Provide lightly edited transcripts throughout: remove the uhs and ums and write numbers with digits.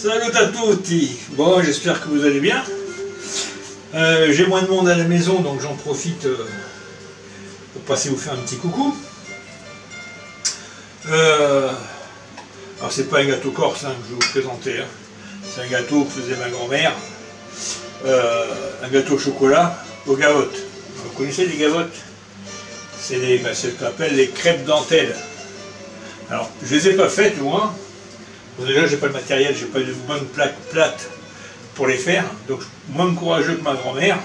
Salut à tutti. Bon, j'espère que vous allez bien. J'ai moins de monde à la maison, donc j'en profite pour passer vous faire un petit coucou. Alors c'est pas un gâteau corse hein, que je vais vous présenter. Hein. C'est un gâteau que faisait ma grand-mère. Un gâteau au chocolat aux gavottes. Vous connaissez les gavottes? C'est ce qu'on appelle les crêpes dentelles. Alors, je les ai pas faites moi. Bon, déjà, j'ai pas le matériel, j'ai pas de bonne plaque plate pour les faire, donc moins courageux que ma grand-mère.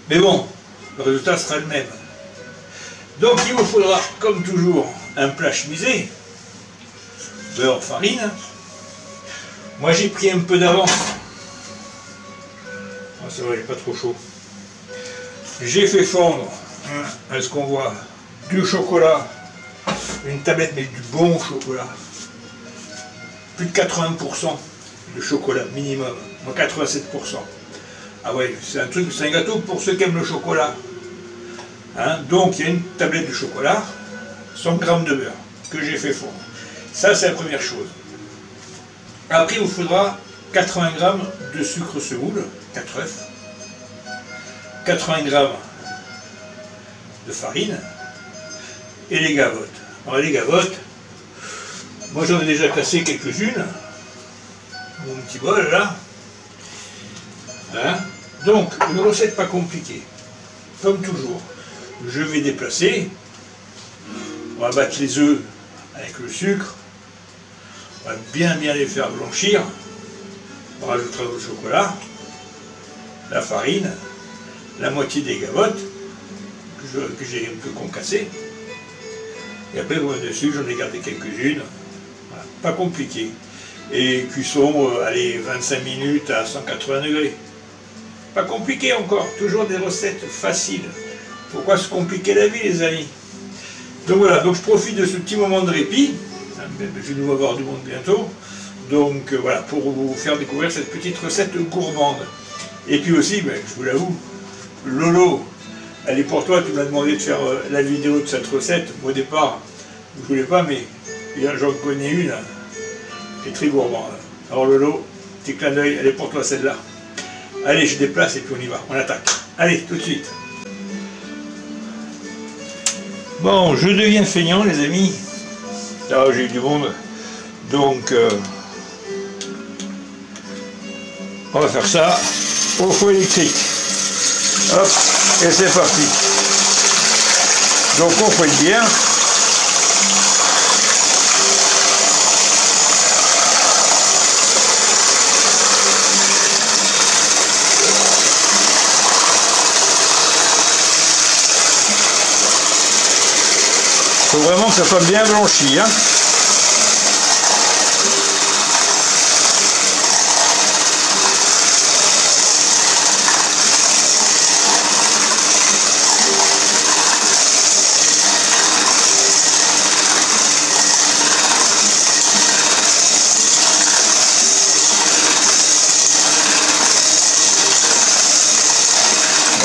Mais bon, le résultat sera le même. Donc, il vous faudra, comme toujours, un plat chemisé, beurre, farine. Moi, j'ai pris un peu d'avance. Ah, c'est vrai, il n'est pas trop chaud. J'ai fait fondre, est-ce qu'on voit, du chocolat, une tablette, mais du bon chocolat. Plus de 80% de chocolat minimum, moi 87%. Ah ouais, c'est un gâteau pour ceux qui aiment le chocolat. Hein, donc il y a une tablette de chocolat, 100 g de beurre que j'ai fait fondre. Ça c'est la première chose. Après il vous faudra 80 g de sucre semoule, 4 œufs, 80 g de farine et les gavottes. Alors les gavottes, moi j'en ai déjà cassé quelques-unes, mon petit bol là. Hein, donc une recette pas compliquée, comme toujours. Je vais déplacer, on va battre les œufs avec le sucre, on va bien les faire blanchir, on rajoutera le chocolat, la farine, la moitié des gavottes que j'ai un peu concassées, et après dessus j'en ai gardé quelques-unes. Voilà, pas compliqué. Et cuisson, allez, 25 minutes à 180 degrés. Pas compliqué encore, toujours des recettes faciles. Pourquoi se compliquer la vie, les amis? Donc voilà, donc je profite de ce petit moment de répit. Je vais nous avoir du monde bientôt. Donc voilà, pour vous faire découvrir cette petite recette gourmande. Et puis aussi, je vous l'avoue, Lolo, elle est pour toi, tu m'as demandé de faire la vidéo de cette recette. Au départ, je ne voulais pas, mais j'en connais une qui est très gourmande. Alors Lolo, petit clin d'œil, elle est pour toi celle-là. Allez, je déplace et puis on y va, on attaque. Allez, tout de suite. Bon, je deviens feignant les amis. Là, j'ai eu du monde. Donc, on va faire ça au feu électrique. Hop, et c'est parti. Donc on fouette bien. Il faut vraiment que ça soit bien blanchi. Hein.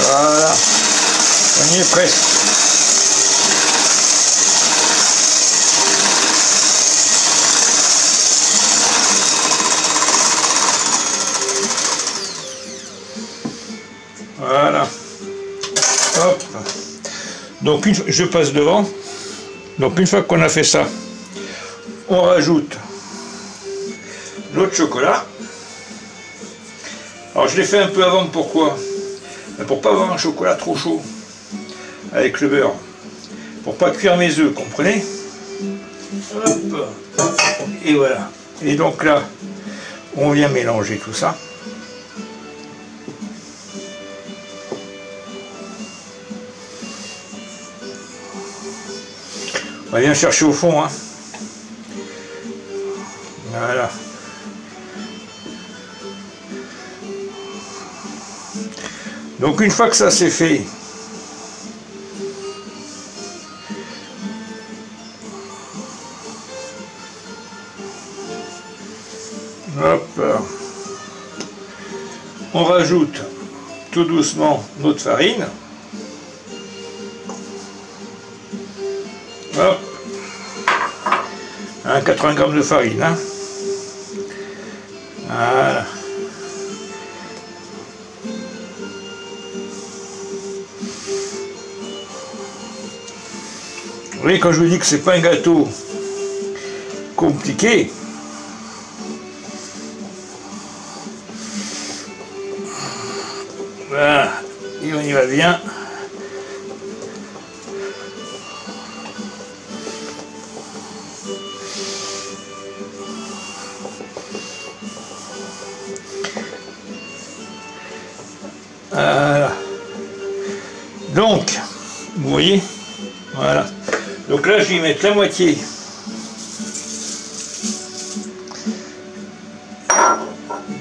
Voilà, on y est presque. Voilà. Hop. Donc je passe devant. Donc une fois qu'on a fait ça, on rajoute l'autre chocolat. Alors je l'ai fait un peu avant, pourquoi? Pour pas avoir un chocolat trop chaud avec le beurre. Pour pas cuire mes œufs, comprenez? Hop. Et voilà. Et donc là, on vient mélanger tout ça. On va bien chercher au fond, hein. Voilà. Donc une fois que ça c'est fait, hop, on rajoute tout doucement notre farine. Hop. Hein, 80 g de farine. Hein. voyez, quand je vous dis que c'est pas un gâteau compliqué, voilà, et on y va bien. Voilà. Donc, vous voyez, voilà. Donc là, je vais y mettre la moitié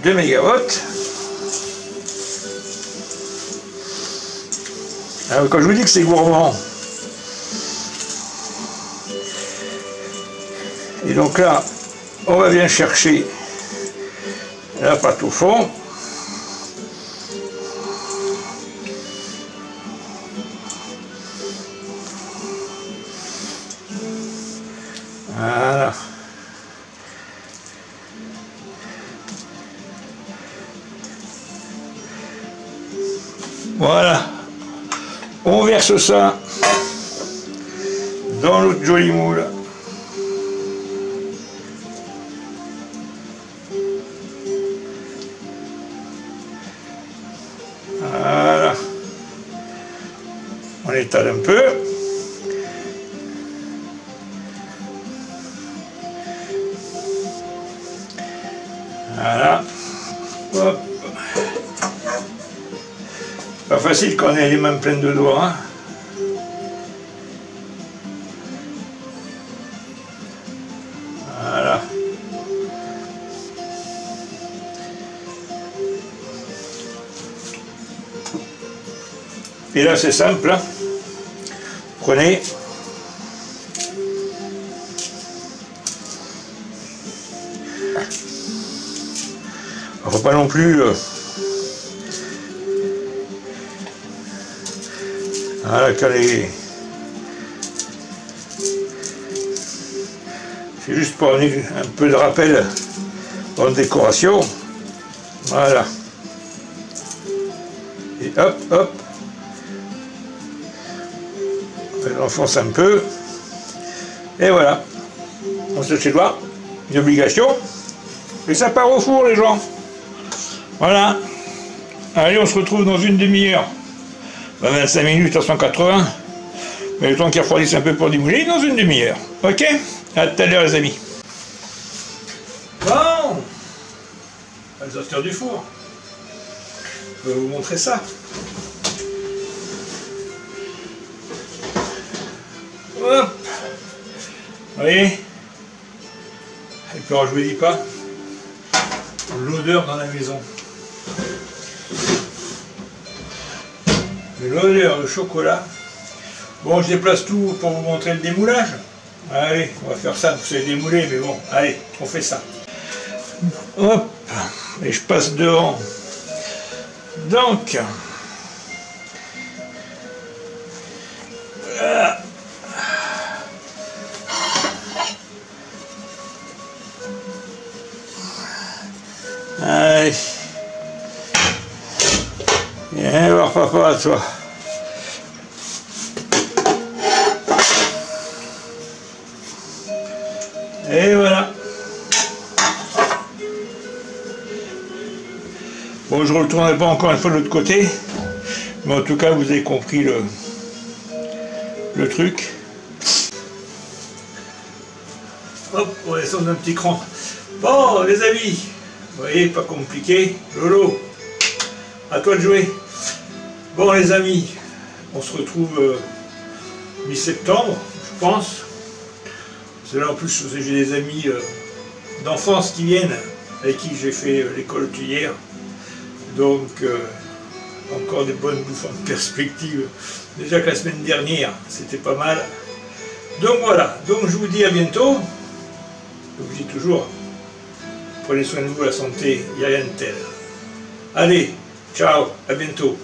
de mégawatts. Alors, quand je vous dis que c'est gourmand, et donc là, on va bien chercher la pâte au fond. Voilà. Voilà. On verse ça dans notre joli moule. Voilà. On étale un peu. Voilà. Hop. Pas facile quand on a les mains pleines de doigts. Hein. Voilà. Et là c'est simple. Hein. Prenez. Il ne faut pas non plus voilà, caler. C'est juste pour donner un peu de rappel en décoration. Voilà. Et hop, hop. On enfonce un peu. Et voilà. On se chez doigt. Une obligation. Et ça part au four, les gens. Voilà. Allez, on se retrouve dans une demi-heure. 25 minutes à 180. Mais le temps qu'il refroidisse un peu pour démouler, dans une demi-heure. Ok? À tout à l'heure, les amis. Bon. À sortir du four. Je vais vous montrer ça. Hop. Vous voyez? Et puis alors, je ne vous dis pas l'odeur dans la maison. L'odeur de chocolat. Bon, je déplace tout pour vous montrer le démoulage. Allez, on va faire ça, c'est démoulé, mais bon, allez, on fait ça. Hop, et je passe devant. Donc, voilà. Allez. Viens voir papa à toi. Et voilà. Bon, je ne retournerai pas encore une fois de l'autre côté. Mais en tout cas, vous avez compris le truc. Hop, on va descendre d'un petit cran. Bon, les amis, vous voyez, pas compliqué. Lolo, à toi de jouer. Bon, les amis, on se retrouve mi-septembre, je pense. Parce que là, en plus, j'ai des amis d'enfance qui viennent, avec qui j'ai fait l'école hier. Donc, encore des bonnes bouffes en perspective. Déjà que la semaine dernière, c'était pas mal. Donc voilà, donc je vous dis à bientôt. Je vous dis toujours, prenez soin de vous, la santé, il n'y a rien de tel. Allez, ciao, à bientôt.